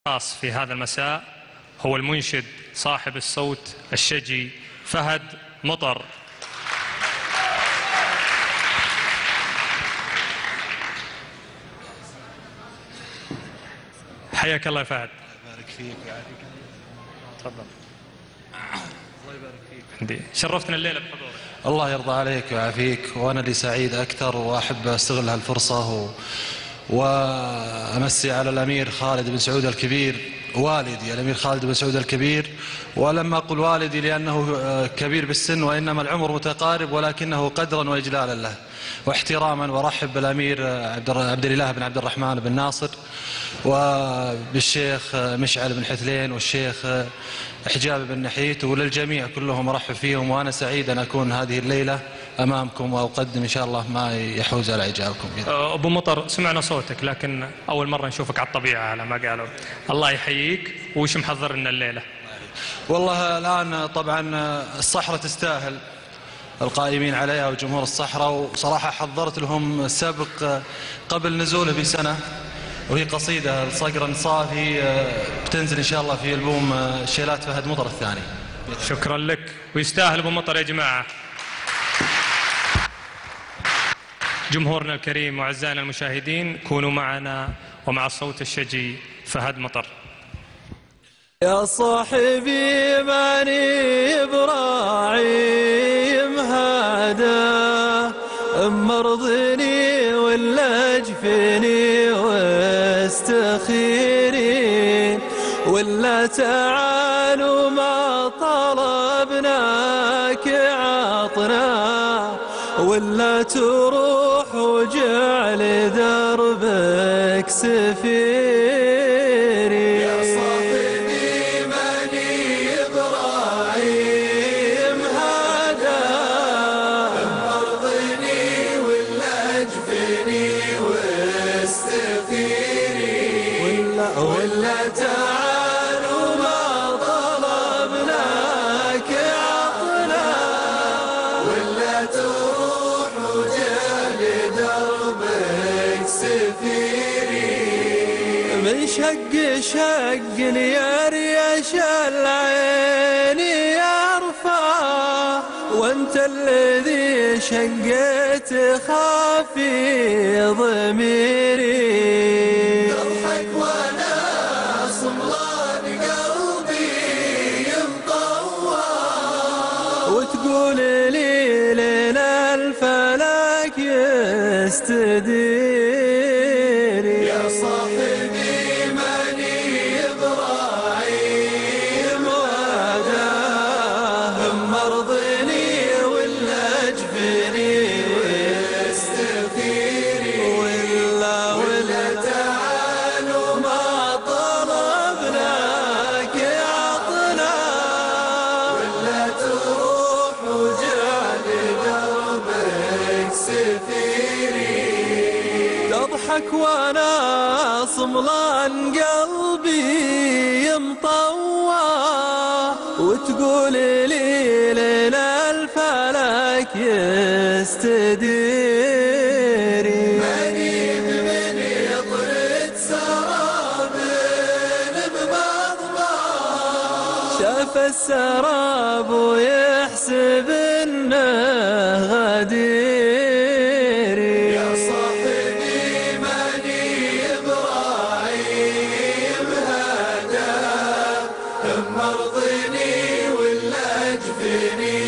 خاص في هذا المساء هو المنشد صاحب الصوت الشجي فهد مطر. حياك الله يا فهد. الله يبارك فيك ويعافيك. تفضل. الله يبارك فيك. عندي شرفتنا الليلة بحضورك. الله يرضى عليك ويعافيك، وانا اللي سعيد اكثر، واحب استغل هالفرصه وامسي على الامير خالد بن سعود الكبير، والدي الامير خالد بن سعود الكبير. ولما اقول والدي لانه كبير بالسن، وانما العمر متقارب، ولكنه قدرا واجلالا له واحتراما. وارحب بالامير عبد الاله بن عبد الرحمن بن ناصر، وبالشيخ مشعل بن حثلين، والشيخ حجاب بن نحيت، وللجميع كلهم ارحب فيهم. وانا سعيد ان اكون هذه الليله امامكم، واقدم ان شاء الله ما يحوز على اعجابكم. ابو مطر، سمعنا صوتك لكن اول مره نشوفك على الطبيعه على ما قالوا. الله يحييك. وش محضر لنا الليله؟ والله الان طبعا الصحراء تستاهل القائمين عليها وجمهور الصحراء، وصراحه حضرت لهم سبق قبل نزوله بسنه، وهي قصيده لصقر صافي بتنزل ان شاء الله في البوم شيلات فهد مطر الثاني. شكرا لك، ويستاهل ابو مطر يا جماعه. جمهورنا الكريم واعزائنا المشاهدين، كونوا معنا ومع الصوت الشجي فهد مطر. يا صاحبي ماني براعي مهاده، مرضني ولا جفني واستخيرين، ولا تعالوا ما طلبناك عطنا، ولا تروح وجعل دربك سفيري. يا صاحبي ماني براعي مهاده، مرضني ولا جفني واستغفري، ولا تعالوا ما طلبناك عطنا، ولا تروح وجعل دربك سفيري. من شق يا ريش العين يرفع، وانت الذي شقيت خافي ضميري. تضحك وانا صملان قلبي مطوع، وتقول لي لنا الفلك يستديري. يا صاحبي ماني براعي مهاده، مرضني ولا جفني واستغفري، ولا تعالوا ما طلبناك عطنا، ولا تروح وجعل دربك سفيري. تضحك وانا صملان قلبي مطوع، وتقول لي لنا الفلك يستديري. منيب من يطرد سراب بمضمار، شاف السراب ويحسب انه غديري. يا صاحبي ماني براعي مهاده، مرضني ولا جفني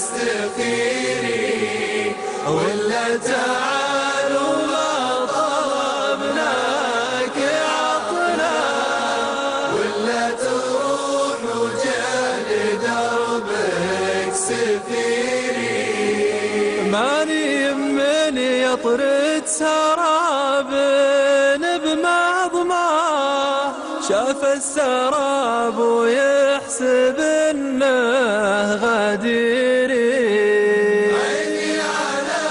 واستغفري، ولا تعالوا ما طلبناك عطنا، ولا تروح وجعل دربك سفيري. ماني من يطرد سراب بمضماه، شاف السراب ويحسب انه غديري. عيني على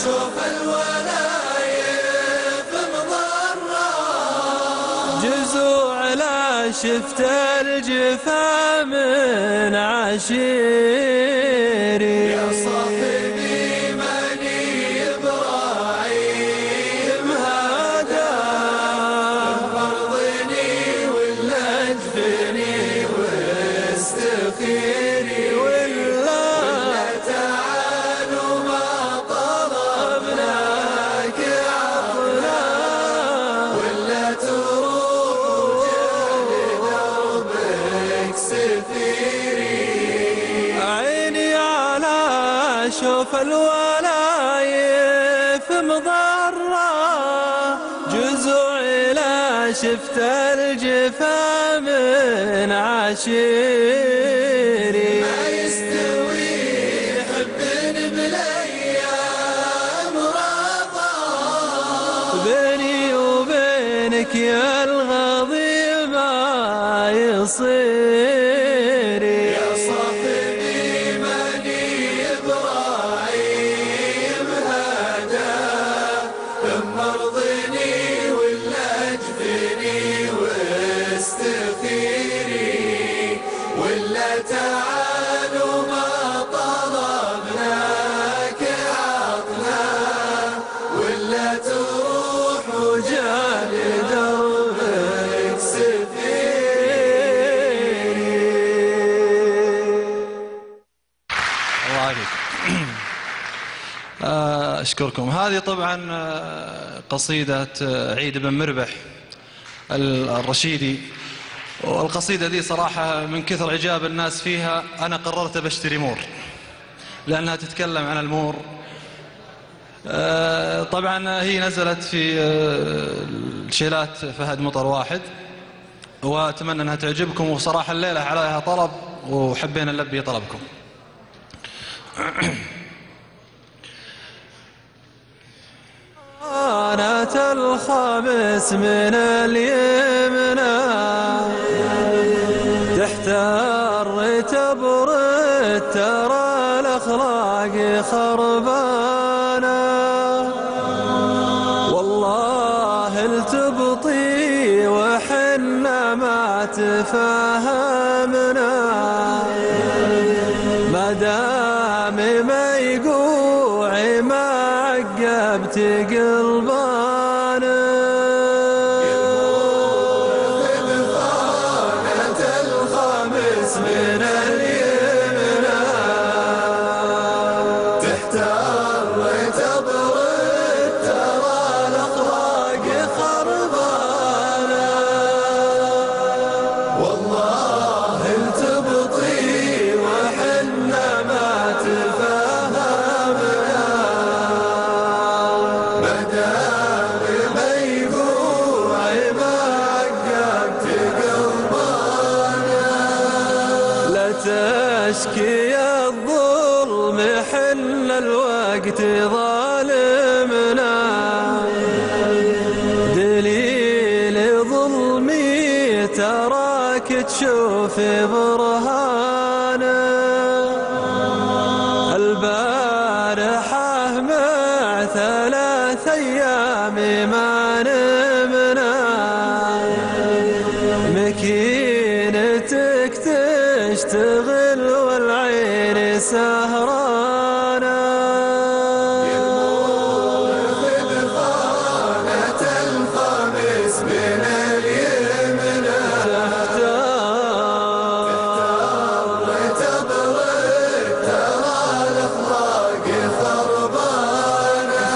شوف الولايف مضرة، جزوع لا شفت الجفا من عشيري. يا صاحبي ماني براعي مهاده، مرضني شاف الولايف مضرة جزع إلى شفت الجفا من عشيري ما يستوي حب بالايام راضى بيني وبينك يا الغضيب ما يصير يا صاحبي ماني ابراهيم هذا ثم ارضني ولا اجفني واستغفري ولا تعالوا ما طلبناك عطنا ولا تروح وجال دربك سفيري. الله عليك. أشكركم. هذه طبعا قصيدة عيد بن مربح الرشيدي، والقصيدة دي صراحة من كثر إعجاب الناس فيها أنا قررت بشتري مور لأنها تتكلم عن المور. طبعا هي نزلت في الشيلات فهد مطر واحد، وأتمنى أنها تعجبكم، وصراحة الليلة عليها طلب وحبينا نلبي طلبكم. كانت الخمس من اليمنى تحتار تبرد ترى الأخلاق خربانة والله التبطي وحنا ما تفاهمنا ما دام ما يقوعي ما عقبت قلبانا كانت الخمس من اليمنى تحتار تبرد ترى الأخلاق خربانة والله التبطي وحنا ما تفاهمنا ما دام ما يقوعي ما عقبت قلبانا لا تشكي الظلم حل الوقت ظالمنا دليل ظلمي تراك تشوف برهانا البارحة مع 3 أيام ما نمنا مكينتك تشتغل والعين سهرانا كانت الخمس من اليمنى تبرد ترى الأخلاق خربانة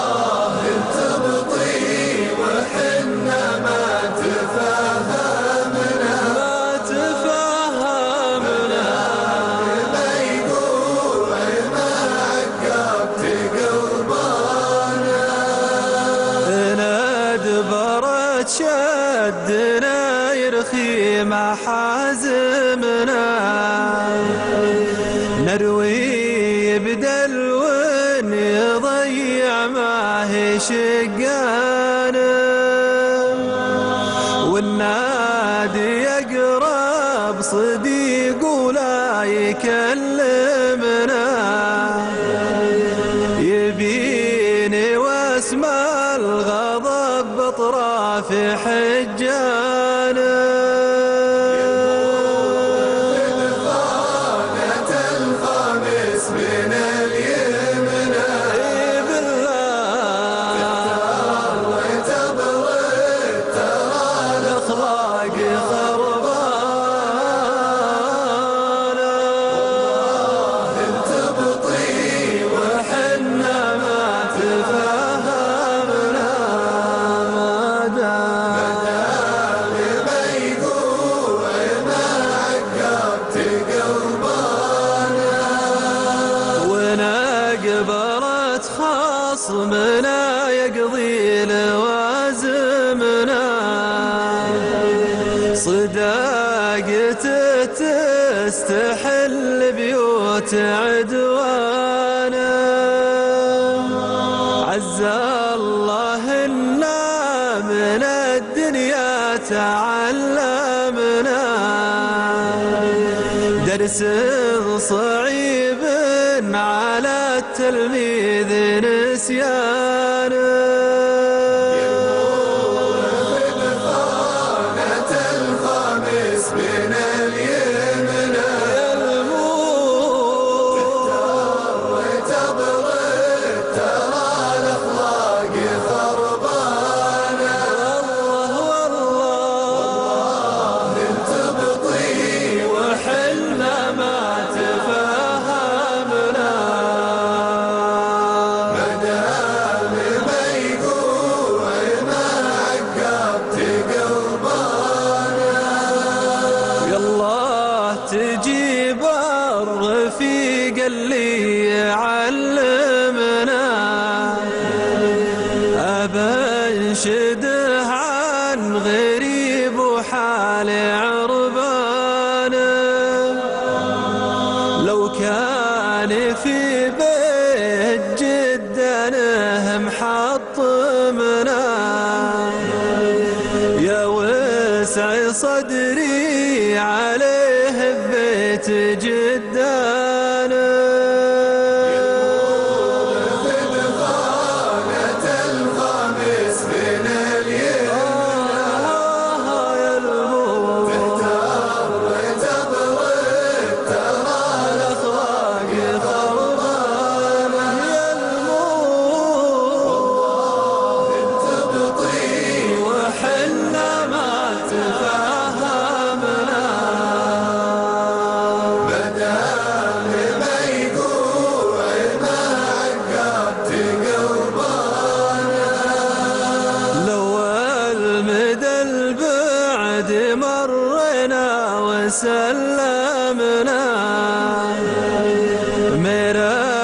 والله التبطي وحنا ما تفاهمنا ما تفهمنا ما يقوعي ما عقبت قلبانا ندبرت شدنا يرخي محازمنا نروي بدلو يضيع ما هي شقانا والنادي يقرب صديق ولا يكلمنا يبيني واسمع الغضب بطراف حجانا كانت الخمس من اليمنى تبرد ترى الأخلاق خربانة التبطي وحنا ما تفاهمنا ما دام ما صداقته تستحل بيوت عدوانا، عز الله إنا من الدنيا تعلمنا درس صعيب على التلميذ نسيانه. تجيب الرفيق اللي يعلمنا، أبنشده عن غريب وحال عربانه. لو كان في بيت جدنا محطمنا، يا وسع صدري عليه بيت جدانا. خانة الخامس من اليمنى، تحتار تبرد ترى الأخلاق خربانة. والله انت بطيء وحنا ما تفهمنا، مرينا وسلمنا من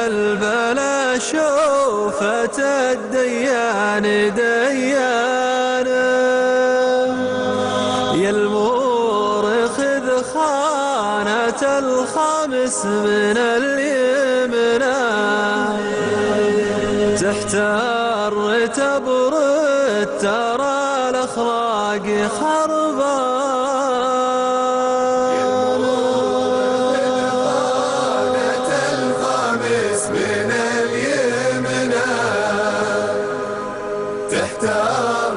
البلا شوفة الديان ديانا. يا المورخذ خانة الخامس من اليمنى، تحتار تبرد ترى الأخلاق خربانة. خانة الخامس من اليمنى، تحتار